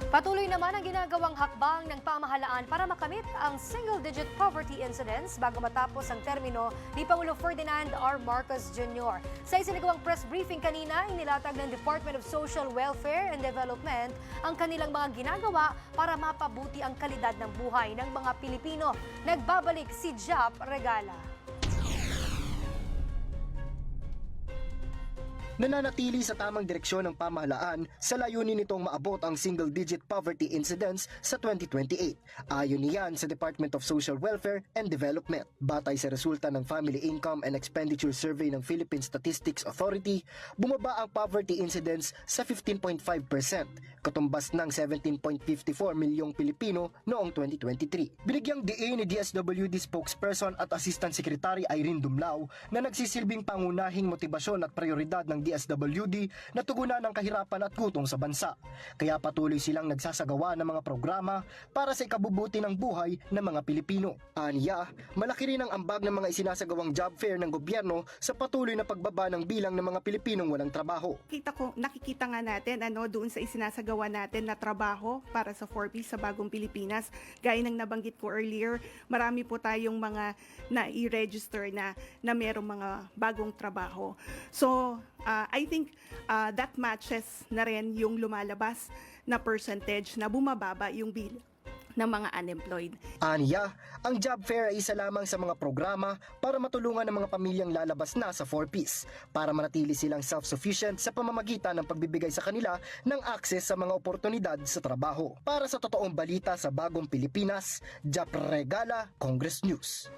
Patuloy naman ang ginagawang hakbang ng pamahalaan para makamit ang single-digit poverty incidence bago matapos ang termino ni Pangulo Ferdinand R. Marcos Jr. Sa isinagawang press briefing kanina, inilatag ng Department of Social Welfare and Development ang kanilang mga ginagawa para mapabuti ang kalidad ng buhay ng mga Pilipino. Nagbabalik si Jap Regala. Nananatili sa tamang direksyon ng pamahalaan sa layunin nitong maabot ang single-digit poverty incidence sa 2028. Ayon niyan sa Department of Social Welfare and Development. Batay sa resulta ng Family Income and Expenditure Survey ng Philippine Statistics Authority, bumaba ang poverty incidence sa 15.5%, katumbas ng 17.54 milyong Pilipino noong 2023. Binigyang diin ni DSWD spokesperson at Assistant Secretary Irene Dumlao na nagsisilbing pangunahing motibasyon at prioridad ng DSWD na tugunan ang kahirapan at gutom sa bansa. Kaya patuloy silang nagsasagawa ng mga programa para sa ikabubuti ng buhay ng mga Pilipino. Aniya, malaki rin ang ambag ng mga isinasagawang job fair ng gobyerno sa patuloy na pagbaba ng bilang ng mga Pilipinong walang trabaho. Nakikita nga natin doon sa isinasagawa natin na trabaho para sa 4Ps sa Bagong Pilipinas. Gaya ng nabanggit ko earlier, marami po tayong mga na-i-register na merong mga bagong trabaho. So, I think that matches na rin yung lumalabas na percentage na bumababa yung bill ng mga unemployed. Aniya, ang job fair ay isa lamang sa mga programa para matulungan ng mga pamilyang lalabas na sa 4Ps para manatili silang self-sufficient sa pamamagitan ng pagbibigay sa kanila ng access sa mga oportunidad sa trabaho. Para sa totoong balita sa Bagong Pilipinas, Jap Regala, Congress News.